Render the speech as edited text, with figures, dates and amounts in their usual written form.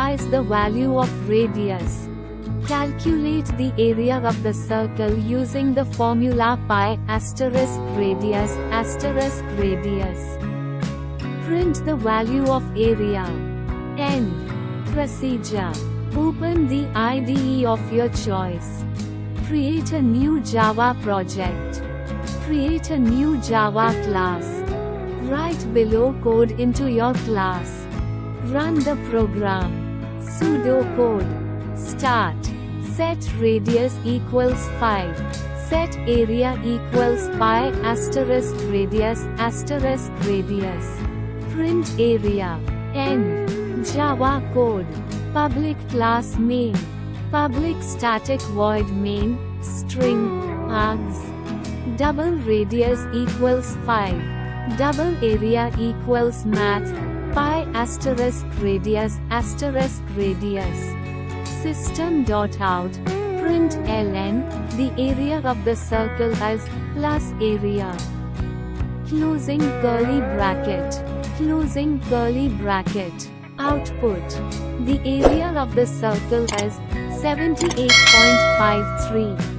specifies the value of radius. Calculate the area of the circle using the formula pi asterisk radius asterisk radius. Print the value of area. End. Procedure. Open the IDE of your choice. Create a new Java project. Create a new Java class. Write below code into your class. Run the program. Sudo code. Start. Set radius equals 5. Set area equals pi asterisk radius asterisk radius. Print area. End. Java code. Public class main. Public static void main, string, args. Double radius equals 5. Double area equals math, pi asterisk radius asterisk radius. System.out, print ln, the area of the circle as, plus area. Closing curly bracket. Closing curly bracket. Output. The area of the circle is 78.53.